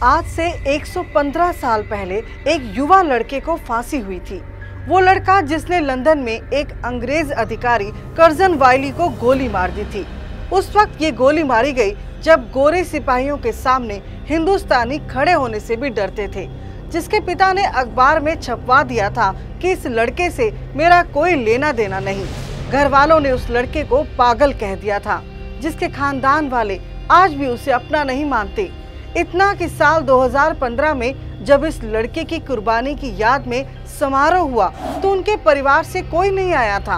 आज से 115 साल पहले एक युवा लड़के को फांसी हुई थी। वो लड़का जिसने लंदन में एक अंग्रेज अधिकारी कर्जन वाइली को गोली मार दी थी। उस वक्त ये गोली मारी गई जब गोरे सिपाहियों के सामने हिंदुस्तानी खड़े होने से भी डरते थे, जिसके पिता ने अखबार में छपवा दिया था कि इस लड़के से मेरा कोई लेना देना नहीं। घर वालों ने उस लड़के को पागल कह दिया था, जिसके खानदान वाले आज भी उसे अपना नहीं मानते। इतना कि साल 2015 में जब इस लड़के की कुर्बानी की याद में समारोह हुआ तो उनके परिवार से कोई नहीं आया था।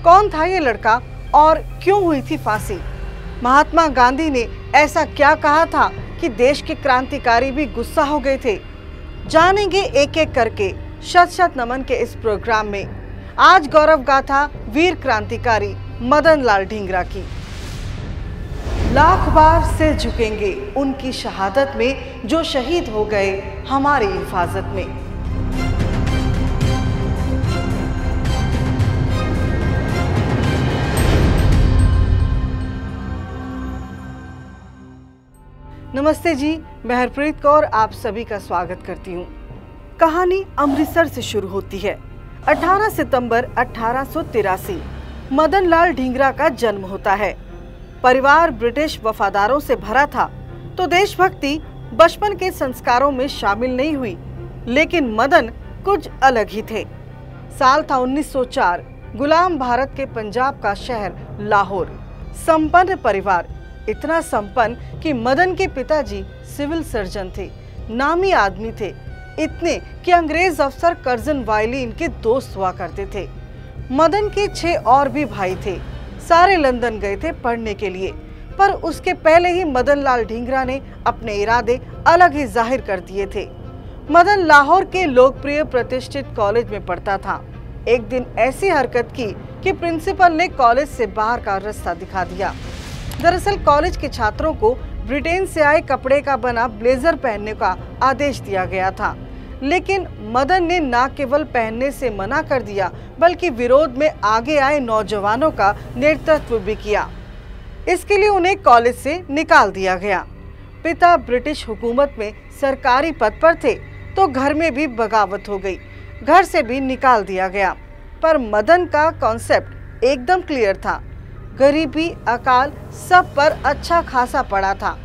कौन था ये लड़का और क्यों हुई थी फांसी? महात्मा गांधी ने ऐसा क्या कहा था कि देश के क्रांतिकारी भी गुस्सा हो गए थे? जानेंगे एक एक करके शत शत नमन के इस प्रोग्राम में। आज गौरव गाथा वीर क्रांतिकारी मदन लाल ढींगरा की। लाख बार सिर झुकेंगे उनकी शहादत में, जो शहीद हो गए हमारी हिफाजत में। नमस्ते जी, मैं हरप्रीत कौर आप सभी का स्वागत करती हूँ। कहानी अमृतसर से शुरू होती है। 18 सितंबर 1883 मदन लाल ढींगरा का जन्म होता है। परिवार ब्रिटिश वफादारों से भरा था तो देशभक्ति बचपन के संस्कारों में शामिल नहीं हुई, लेकिन मदन कुछ अलग ही थे। साल था 1904। गुलाम भारत के पंजाब का शहर लाहौर। संपन्न परिवार, इतना संपन्न कि मदन के पिताजी सिविल सर्जन थे, नामी आदमी थे, इतने कि अंग्रेज अफसर कर्जन वाइली इनके दोस्त हुआ करते थे। मदन के 6 और भी भाई थे। सारे लंदन गए थे पढ़ने के लिए, पर उसके पहले ही मदन लाल ढींगरा ने अपने इरादे अलग ही जाहिर कर दिए थे। मदन लाहौर के लोकप्रिय प्रतिष्ठित कॉलेज में पढ़ता था। एक दिन ऐसी हरकत की कि प्रिंसिपल ने कॉलेज से बाहर का रास्ता दिखा दिया। दरअसल कॉलेज के छात्रों को ब्रिटेन से आए कपड़े का बना ब्लेजर पहनने का आदेश दिया गया था, लेकिन मदन ने न केवल पहनने से मना कर दिया बल्कि विरोध में आगे आए नौजवानों का नेतृत्व भी किया। इसके लिए उन्हें कॉलेज से निकाल दिया गया। पिता ब्रिटिश हुकूमत में सरकारी पद पर थे तो घर में भी बगावत हो गई, घर से भी निकाल दिया गया। पर मदन का कॉन्सेप्ट एकदम क्लियर था। गरीबी, अकाल सब पर अच्छा खासा पड़ा था।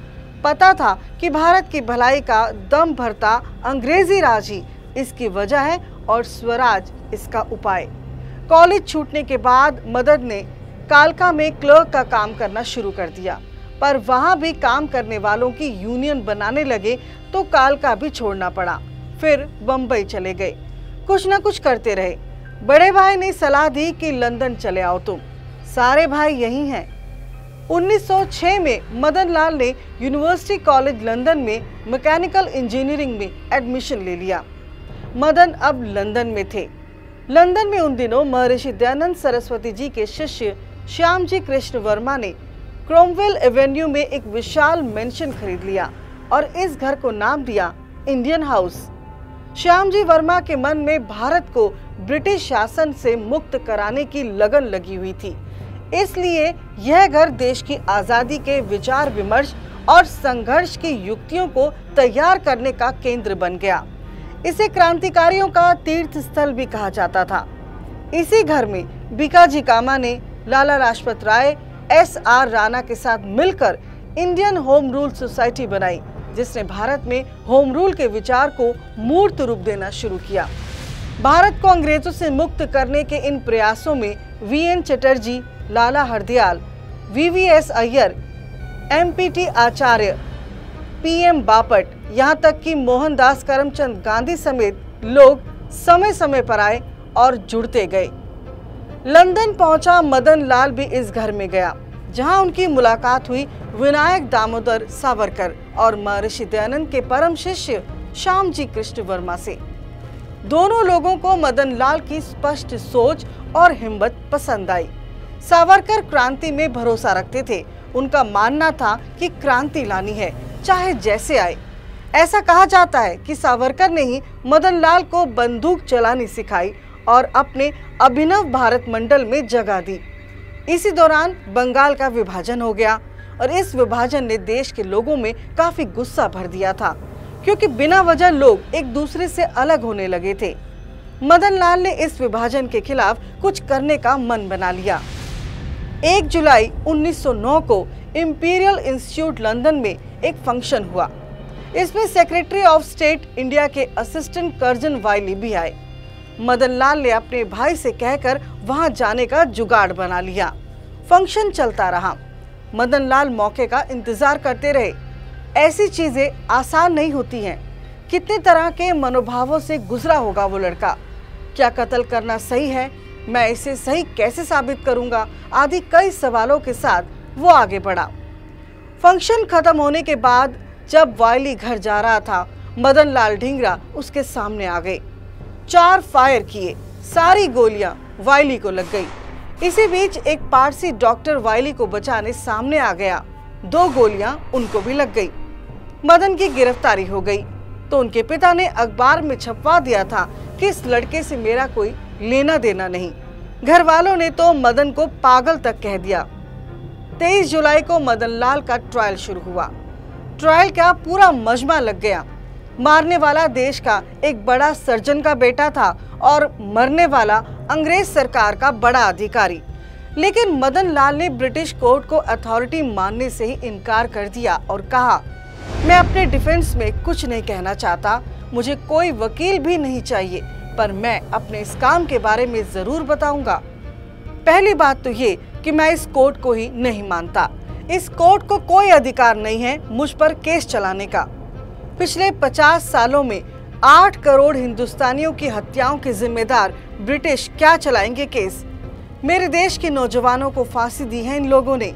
पता था कि भारत की भलाई का दम भरता अंग्रेजी राज ही इसकी वजह है और स्वराज इसका उपाय। कॉलेज छूटने के बाद मदन ने कालका में क्लर्क का काम करना शुरू कर दिया, पर वहां भी काम करने वालों की यूनियन बनाने लगे तो कालका भी छोड़ना पड़ा। फिर बम्बई चले गए, कुछ न कुछ करते रहे। बड़े भाई ने सलाह दी कि लंदन चले आओ तुम, सारे भाई यही हैं। 1906 में मदन लाल ने यूनिवर्सिटी कॉलेज लंदन में मैकेनिकल इंजीनियरिंग में एडमिशन ले लिया। मदन अब लंदन में थे। लंदन में उन दिनों महर्षि दयानंद सरस्वती जी के शिष्य श्याम जी कृष्ण वर्मा ने क्रोमवेल एवेन्यू में एक विशाल मेंशन खरीद लिया और इस घर को नाम दिया इंडियन हाउस। श्याम जी वर्मा के मन में भारत को ब्रिटिश शासन से मुक्त कराने की लगन लगी हुई थी, इसलिए यह घर देश की आजादी के विचार विमर्श और संघर्ष की युक्तियों को तैयार करने का केंद्र बन गया। इसे क्रांतिकारियों का तीर्थ स्थल भी कहा जाता था। इसी घर में बीकाजी कामा ने लाला लाजपत राय, SR राणा के साथ मिलकर इंडियन होम रूल सोसाइटी बनाई, जिसने भारत में होम रूल के विचार को मूर्त रूप देना शुरू किया। भारत को अंग्रेजों से मुक्त करने के इन प्रयासों में VN चटर्जी, लाला हरदयाल, VVS अय्यर, MPT आचार्य, PM बापट, यहाँ तक कि मोहनदास करमचंद गांधी समेत लोग समय समय पर आए और जुड़ते गए। लंदन पहुंचा मदन लाल भी इस घर में गया, जहां उनकी मुलाकात हुई विनायक दामोदर सावरकर और महर्षि दयानंद के परम शिष्य श्याम जी कृष्ण वर्मा से। दोनों लोगों को मदन लाल की स्पष्ट सोच और हिम्मत पसंद आई। सावरकर क्रांति में भरोसा रखते थे। उनका मानना था कि क्रांति लानी है, चाहे जैसे आए। ऐसा कहा जाता है कि सावरकर ने ही मदन लाल को बंदूक चलानी सिखाई और अपने अभिनव भारत मंडल में जगह दी। इसी दौरान बंगाल का विभाजन हो गया और इस विभाजन ने देश के लोगों में काफी गुस्सा भर दिया था। क्योंकि बिना वजह लोग एक दूसरे से अलग होने लगे थे। मदन लाल ने इस विभाजन के खिलाफ कुछ करने का मन बना लिया। 1 जुलाई 1909 को इंपीरियल इंस्टीट्यूट लंदन में एक फंक्शन हुआ। इसमें सेक्रेटरी ऑफ स्टेट इंडिया के असिस्टेंट कर्जन वाइली भी आए। मदन लाल ने अपने भाई से कहकर वहां जाने का जुगाड़ बना लिया। फंक्शन चलता रहा। मदन लाल मौके का इंतजार करते रहे। ऐसी चीजें आसान नहीं होती हैं। कितने तरह के मनोभावों से गुजरा होगा वो लड़का। क्या कत्ल करना सही है? मैं इसे सही कैसे साबित करूंगा? आदि कई सवालों के साथ वो आगे बढ़ा। फंक्शन खत्म होने के बाद जब वाइली घर जा रहा था, मदन लाल ढींगरा उसके सामने आ गए। 4 फायर किए। सारी गोलियां वाइली को लग गई। इसी बीच एक पारसी डॉक्टर वाइली को बचाने सामने आ गया। 2 गोलियां उनको भी लग गई। मदन की गिरफ्तारी हो गई तो उनके पिता ने अखबार में छपवा दिया था कि इस लड़के से मेरा कोई लेना देना नहीं। घर वालों ने तो मदन को पागल तक कह दिया। 23 जुलाई को मदन लाल का ट्रायल शुरू हुआ। ट्रायल का पूरा मजमा लग गया। मारने वाला देश का एक बड़ा सर्जन का बेटा था और मरने वाला अंग्रेज सरकार का बड़ा अधिकारी। लेकिन मदन लाल ने ब्रिटिश कोर्ट को अथॉरिटी मानने से ही इनकार कर दिया और कहा, मैं अपने डिफेंस में कुछ नहीं कहना चाहता, मुझे कोई वकील भी नहीं चाहिए, पर मैं अपने इस काम के बारे में जरूर बताऊंगा। पहली बात तो ये कि मैं इस कोर्ट को ही नहीं मानता। इस कोर्ट को कोई अधिकार नहीं है मुझ पर केस चलाने का। पिछले 50 सालों में 8 करोड़ हिंदुस्तानियों की हत्याओं के जिम्मेदार ब्रिटिश क्या चलाएंगे केस? मेरे देश के नौजवानों को फांसी दी है इन लोगों ने।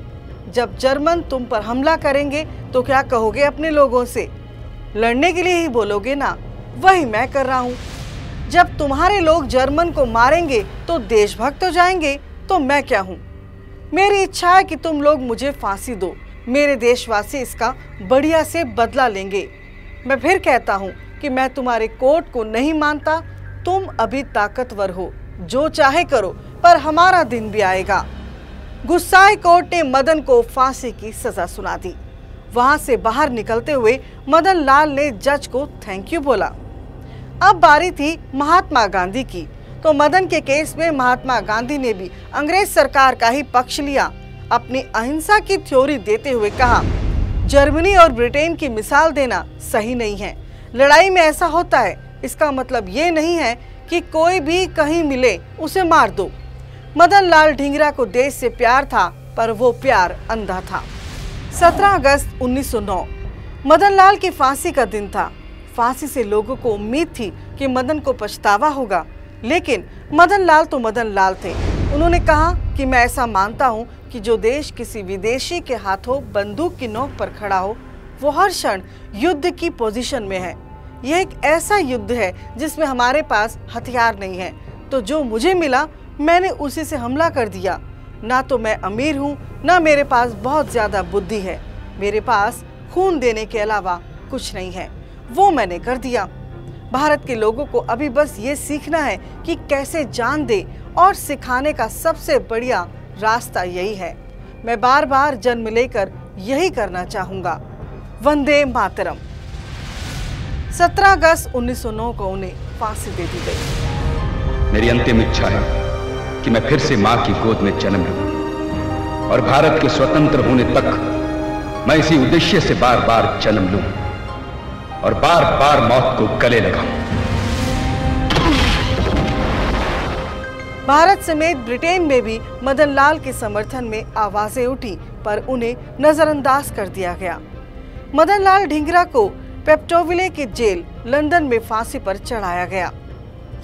जब जर्मन तुम पर हमला करेंगे तो क्या कहोगे अपने लोगों से? लड़ने के लिए ही बोलोगे ना? वही मैं कर रहा हूँ। जब तुम्हारे लोग जर्मन को मारेंगे तो देशभक्त हो जाएंगे, तो मैं क्या हूँ? मेरी इच्छा है कि तुम लोग मुझे फांसी दो। मेरे देशवासी इसका बढ़िया से बदला लेंगे। मैं फिर कहता हूँ कि मैं तुम्हारे कोर्ट को नहीं मानता। तुम अभी ताकतवर हो, जो चाहे करो, पर हमारा दिन भी आएगा। गुस्साए कोर्ट ने मदन को फांसी की सजा सुना दी। वहां से बाहर निकलते हुए मदन लाल ने जज को थैंक यू बोला। अब बारी थी महात्मा गांधी की। तो मदन के केस में महात्मा गांधी ने भी अंग्रेज सरकार का ही पक्ष लिया। अपनी अहिंसा की थ्योरी देते हुए कहा, जर्मनी और ब्रिटेन की मिसाल देना सही नहीं है। लड़ाई में ऐसा होता है, इसका मतलब ये नहीं है कि कोई भी कहीं मिले उसे मार दो। मदन लाल ढींगरा को देश से प्यार था, पर वो प्यार अंधा था। 17 अगस्त 1909 मदन लाल की फांसी का दिन था। फांसी से लोगों को उम्मीद थी कि मदन को पछतावा होगा, लेकिन मदन लाल तो मदन लाल थे। उन्होंने कहा कि मैं ऐसा मानता हूं कि जो देश किसी विदेशी के हाथों बंदूक की नोक पर खड़ा हो, वो हर क्षण युद्ध की पोजीशन में है। यह एक ऐसा युद्ध है जिसमें हमारे पास हथियार नहीं है, तो जो मुझे मिला मैंने उसी से हमला कर दिया। ना तो मैं अमीर हूँ, ना मेरे पास बहुत ज्यादा बुद्धि है। मेरे पास खून देने के अलावा कुछ नहीं है, वो मैंने कर दिया। भारत के लोगों को अभी बस ये सीखना है कि कैसे जान दे, और सिखाने का सबसे बढ़िया रास्ता यही है। मैं बार बार जन्म लेकर यही करना चाहूंगा। वंदे मातरम। 17 अगस्त 1909 को उन्हें फांसी दे दी गई। मेरी अंतिम इच्छा है कि मैं फिर से मां की गोद में जन्म लूं और भारत के स्वतंत्र होने तक मैं इसी उद्देश्य से बार बार जन्म लूं और बार बार मौत को गले लगाऊं। भारत समेत ब्रिटेन में भी मदन लाल के समर्थन में आवाजें उठी, पर उन्हें नजरअंदाज कर दिया गया। मदन लाल ढींगरा को पेप्टोविले की जेल लंदन में फांसी पर चढ़ाया गया।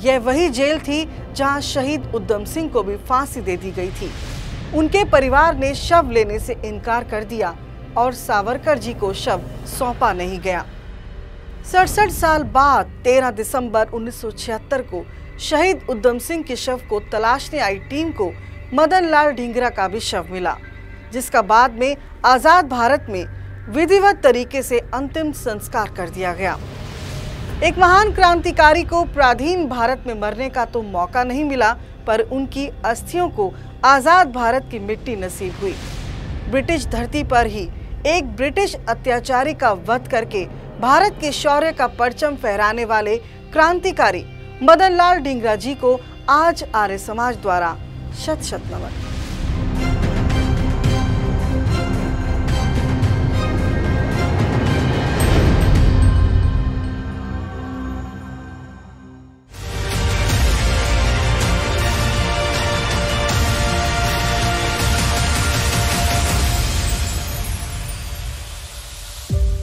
यह वही जेल थी जहां शहीद उधम सिंह को भी फांसी दे दी गई थी। उनके परिवार ने शव लेने से इनकार कर दिया और सावरकर जी को शव सौंपा नहीं गया। 67 साल बाद 13 दिसंबर 1976 को शहीद उधम सिंह के शव को तलाशने आई टीम को मदन लाल ढींगरा का भी शव मिला, जिसका बाद में आजाद भारत में विधिवत तरीके से अंतिम संस्कार कर दिया गया। एक महान क्रांतिकारी को पराधीन भारत में मरने का तो मौका नहीं मिला, पर उनकी अस्थियों को आजाद भारत की मिट्टी नसीब हुई। ब्रिटिश धरती पर ही एक ब्रिटिश अत्याचारी का वध करके भारत के शौर्य का परचम फहराने वाले क्रांतिकारी मदन लाल ढींगरा जी को आज आर्य समाज द्वारा शत शत नमन।